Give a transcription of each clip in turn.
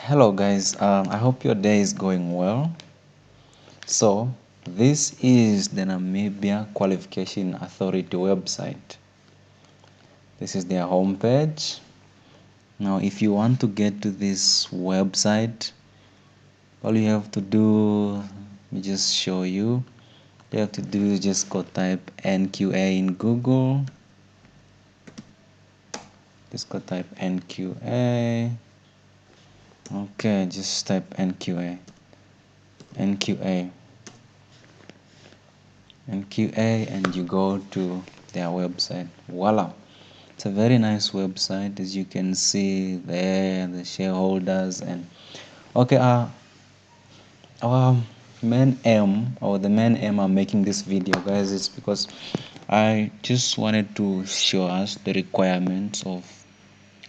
Hello guys, I hope your day is going well. So this is the Namibia Qualification Authority website. This is their homepage. Now if you want to get to this website, all you have to do, let me just show you. You have to do is just go type NQA in Google. Just go type NQA. Okay, just type NQA. NQA. NQA and you go to their website. Voila, it's a very nice website, as you can see there, the shareholders. And okay, our main aim, or the main aim I'm making this video, guys, is because I just wanted to show us the requirements of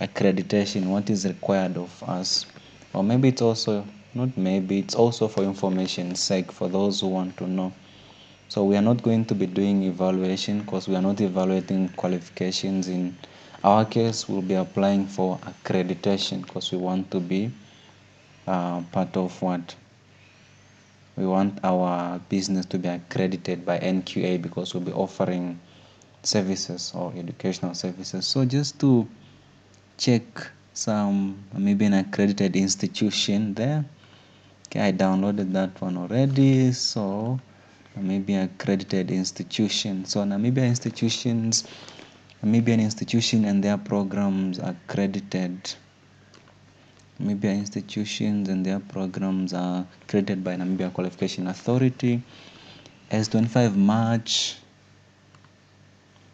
accreditation, what is required of us. Or maybe it's also not, maybe it's also for information's sake, for those who want to know. So we are not going to be doing evaluation, because we are not evaluating qualifications. In our case, we'll be applying for accreditation, because we want to be part of what? We want our business to be accredited by NQA, because we'll be offering services or educational services. So just to check some, maybe an accredited institution there. Okay, I downloaded that one already. So Namibia accredited institution. So Namibia Namibian institution and their programs are accredited. Namibia institutions and their programs are accredited by Namibia Qualification Authority. As 25 March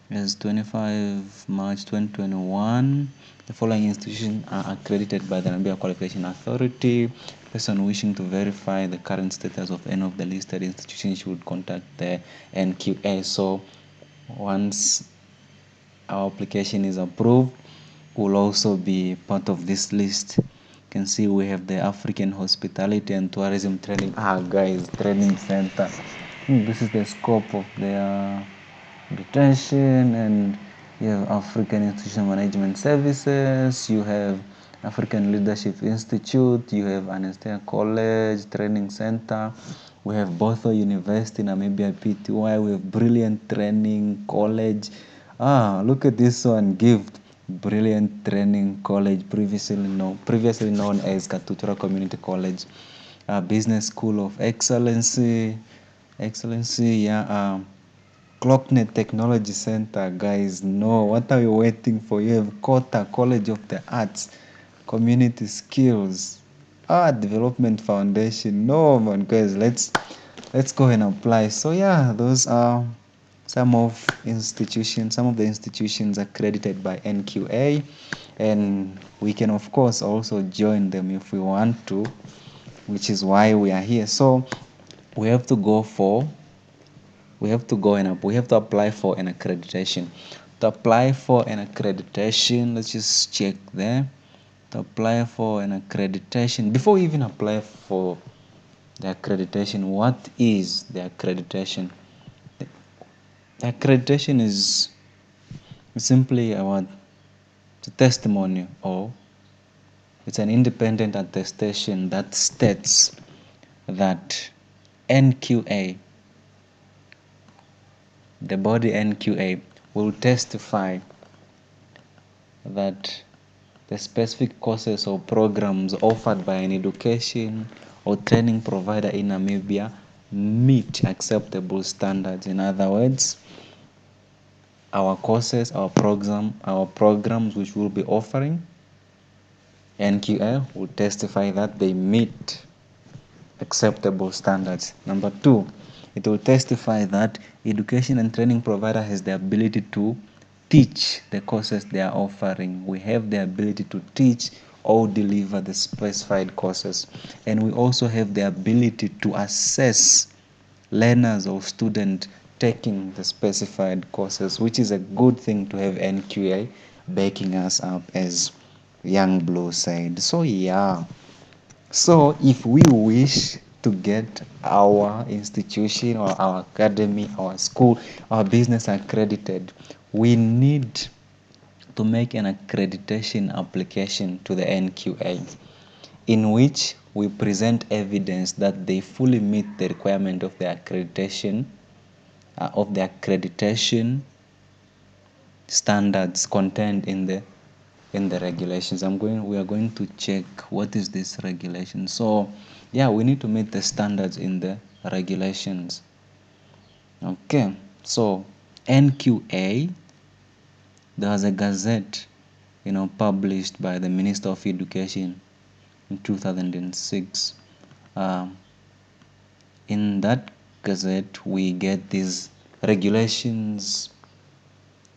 2021, the following institutions are accredited by the Namibia Qualification Authority. Person wishing to verify the current status of any of the listed institutions should contact the NQA. So once our application is approved, we'll also be part of this list. You can see we have the African Hospitality and Tourism Training Training Center. This is the scope of their accreditation. And you have African Institution Management Services, you have African Leadership Institute, you have Anesthesia College Training Center, we have Botho University, Namibia PTY, we have Brilliant Training College. Look at this one, Gift Brilliant Training College, previously known as Katutura Community College, Business School of Excellency, Clocknet Technology Center. Guys, no, what are you waiting for? You have Kota College of the Arts, Community Skills, Development Foundation. No, man, guys, let's go and apply. So yeah, those are some of the institutions accredited by NQA, and we can of course also join them if we want to, which is why we are here. So we have to go apply for an accreditation. To apply for an accreditation, let's just check there. To apply for an accreditation, before we even apply for the accreditation, what is the accreditation? The accreditation is simply a testimony, or it's an independent attestation that states that NQA, the body NQA, will testify that the specific courses or programs offered by an education or training provider in Namibia meet acceptable standards. In other words, our courses, our programs which we'll be offering, NQA will testify that they meet acceptable standards. Number two, it will testify that education and training provider has the ability to teach the courses they are offering. We have the ability to teach or deliver the specified courses, and we also have the ability to assess learners or students taking the specified courses, which is a good thing to have NQA backing us up, as Young Blue said. So yeah, so if we wish to get our institution or our academy, our school, our business accredited, we need to make an accreditation application to the NQA. in which we present evidence that they fully meet the requirement of the accreditation standards contained in the regulations. We are going to check what is this regulation. So yeah, we need to meet the standards in the regulations. Okay, so NQA, there was a gazette, published by the Minister of Education in 2006. In that gazette, we get these regulations.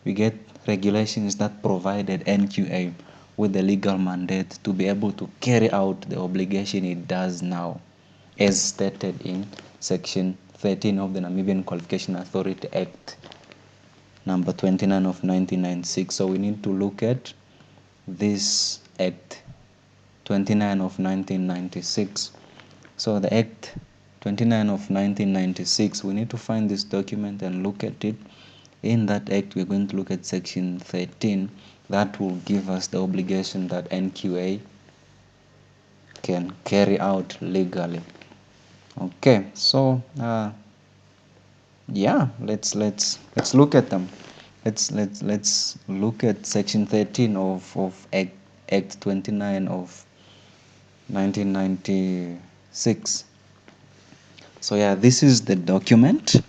We get regulations that provided NQA with the legal mandate to be able to carry out the obligation it does now, as stated in Section 13 of the Namibian Qualification Authority Act number 29 of 1996. So we need to look at this Act 29 of 1996. So the Act 29 of 1996, we need to find this document and look at it. In that Act, we're going to look at Section 13. That will give us the obligation that NQA can carry out legally. Okay, so yeah, let's look at them. Let's look at Section 13 of Act 29 of 1996. So yeah, this is the document.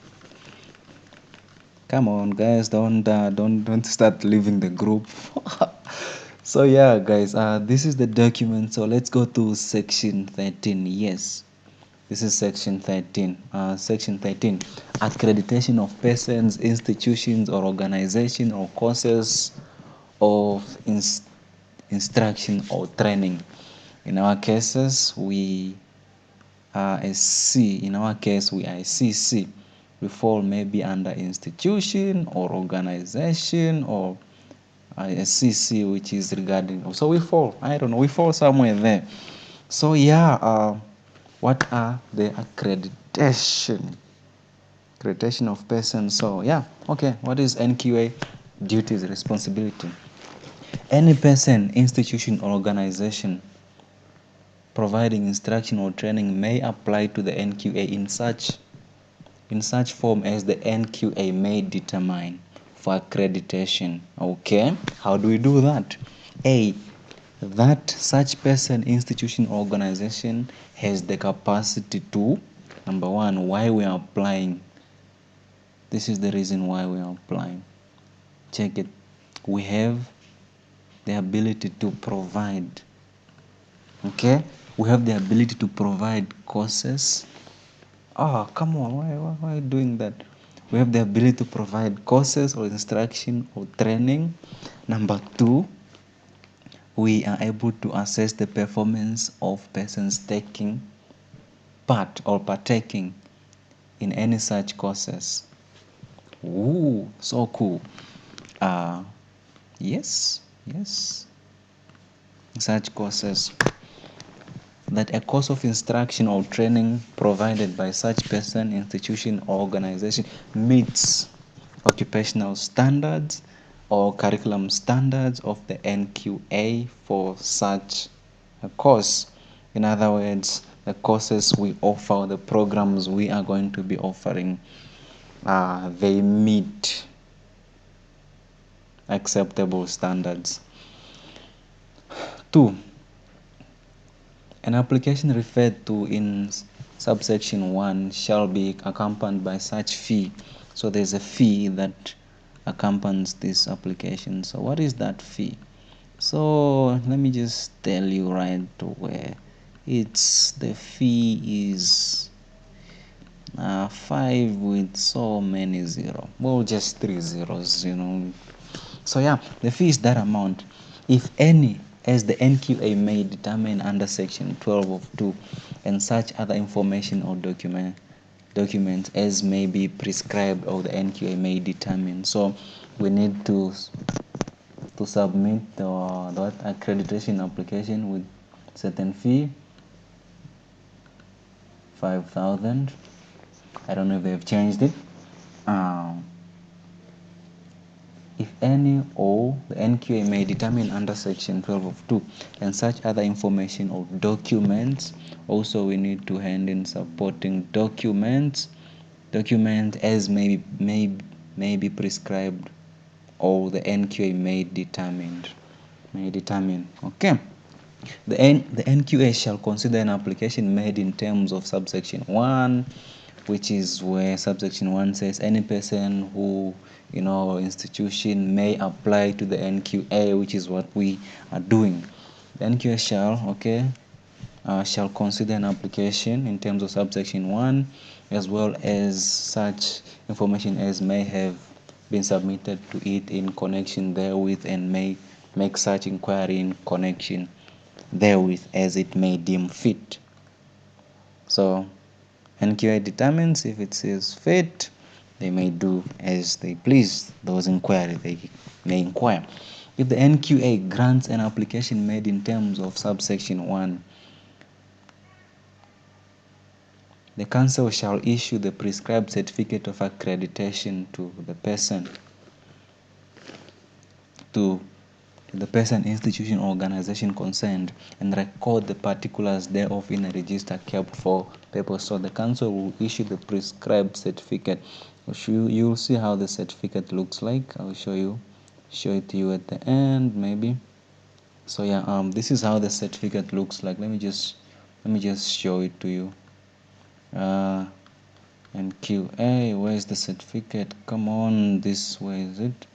Come on, guys, don't start leaving the group. So yeah, guys, this is the document. So let's go to Section 13. Yes, this is Section 13. Section 13, accreditation of persons, institutions, or organization or courses of instruction or training. In our cases, we are a C. In our case, we are a CC. We fall maybe under institution or organization, or a CC, which is regarding. So we fall. I don't know. We fall somewhere there. So yeah, what are the accreditation of persons? So yeah, okay. What is NQA? Duties, responsibility. Any person, institution, or organization providing instruction or training may apply to the NQA in such form as the NQA may determine for accreditation. Okay, how do we do that? A, that such person, institution, or organization has the capacity to, number one, why we are applying. This is the reason why we are applying. Check it. We have the ability to provide. Okay, we have the ability to provide courses. Oh, come on, why are you doing that? We have the ability to provide courses or instruction or training. Number two, we are able to assess the performance of persons taking part or partaking in any such courses. Ooh, so cool. Yes, such courses. That a course of instruction or training provided by such person, institution, or organization meets occupational standards or curriculum standards of the NQA for such a course. In other words, the courses we offer, the programs we are going to be offering, they meet acceptable standards. 2. An application referred to in subsection 1 shall be accompanied by such fee. So there's a fee that accompanies this application. So what is that fee? So let me just tell you right where it's. The fee is 5 with so many zero. Well, just 3 zeros, So yeah, the fee is that amount. If any, as the NQA may determine under section 12 of 2, and such other information or documents as may be prescribed or the NQA may determine. So we need to submit the accreditation application with certain fee, 5,000. I don't know if they've changed it. if any, or the NQA may determine under section 12 of 2 and such other information or documents. Also we need to hand in supporting documents as may be prescribed or the NQA may determine. Okay. The NQA shall consider an application made in terms of subsection 1, which is where subsection 1 says any person who, institution may apply to the NQA, which is what we are doing. The NQA shall consider an application in terms of subsection 1, as well as such information as may have been submitted to it in connection therewith, and may make such inquiry in connection therewith as it may deem fit. So NQA determines if it sees fit, they may do as they please, those inquiries they may inquire. If the NQA grants an application made in terms of subsection 1, the council shall issue the prescribed certificate of accreditation to the person, institution, or organization concerned, and record the particulars thereof in a register kept for purpose. So the council will issue the prescribed certificate. You'll see how the certificate looks like. I'll show it to you at the end, maybe. So yeah, this is how the certificate looks like. Let me just show it to you. NQA, where's the certificate? Come on, this way is it?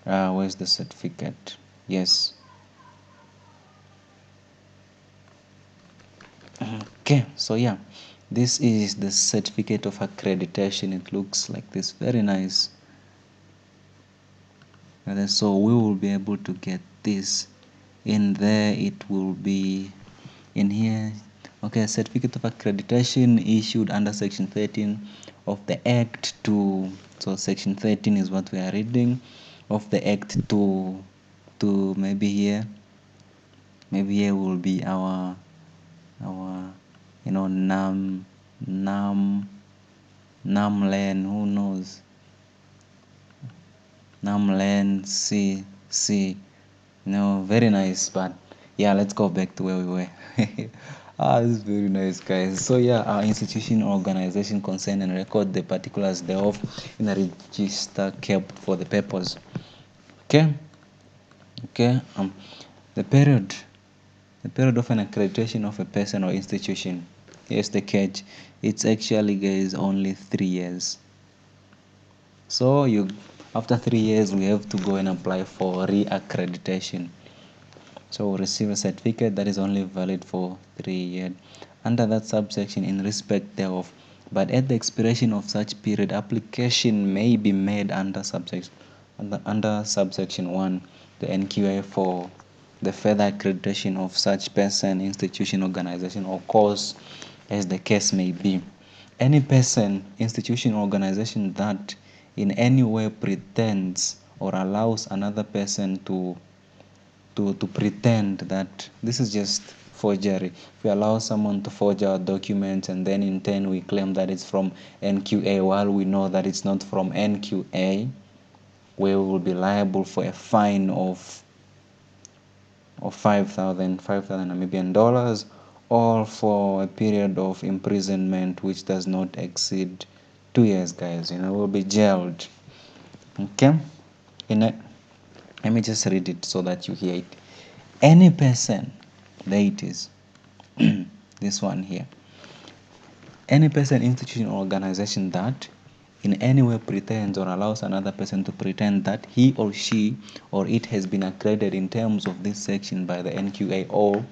Where's the certificate? Yes. Okay, so yeah, this is the certificate of accreditation. It looks like this, very nice. And so we will be able to get this in there. It will be in here. Okay, certificate of accreditation issued under section 13 of the Act to, so section 13 is what we are reading, of the Act to maybe here will be our NAMLAN, who knows, NAMLAN C, very nice. But yeah, let's go back to where we were. This is very nice, guys. So yeah, our institution or organization concerned and record the particulars thereof in a register kept for the purpose. Okay. The period of an accreditation of a person or institution, here's the catch, it's actually, guys, only 3 years. So after 3 years we have to go and apply for re-accreditation. So we'll receive a certificate that is only valid for 3 years under that subsection in respect thereof. But at the expiration of such period, application may be made under subsection 1, the NQA, for the further accreditation of such person, institution, organization, or course as the case may be. Any person, institution, or organization that in any way pretends or allows another person to pretend that, this is just forgery. If we allow someone to forge our documents and then in turn we claim that it's from NQA while we know that it's not from NQA, we will be liable for a fine of 5,000 Namibian dollars, or for a period of imprisonment which does not exceed 2 years, guys. We'll be jailed. Okay. Let me just read it so that you hear it. Any person, there it is, this one here. Any person, institution, or organization that in any way pretends or allows another person to pretend that he or she or it has been accredited in terms of this section by the NQA, or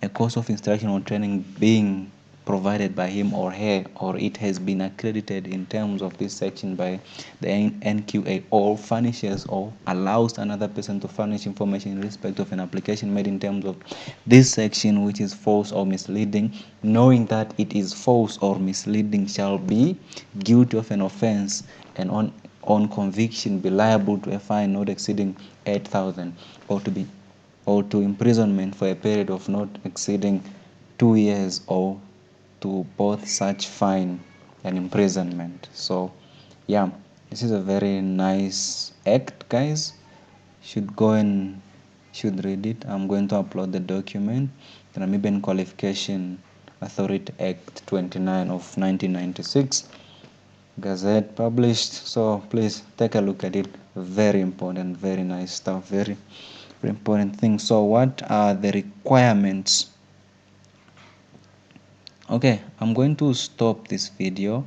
a course of instruction or training being provided by him or her, or it has been accredited in terms of this section by the NQA, or furnishes or allows another person to furnish information in respect of an application made in terms of this section which is false or misleading, knowing that it is false or misleading, shall be guilty of an offense, and on conviction be liable to a fine not exceeding 8,000, or to imprisonment for a period of not exceeding 2 years, or to both such fine and imprisonment. So yeah, This is a very nice act, guys. Should go and should read it. I'm going to upload the document, the Namibian Qualification Authority Act 29 of 1996, Gazette published. So please take a look at it. Very important, very nice stuff, very important thing. So what are the requirements? Okay, I'm going to stop this video.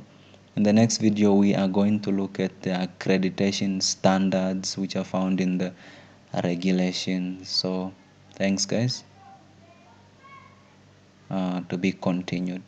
In the next video, we are going to look at the accreditation standards which are found in the regulations. So thanks, guys. To be continued.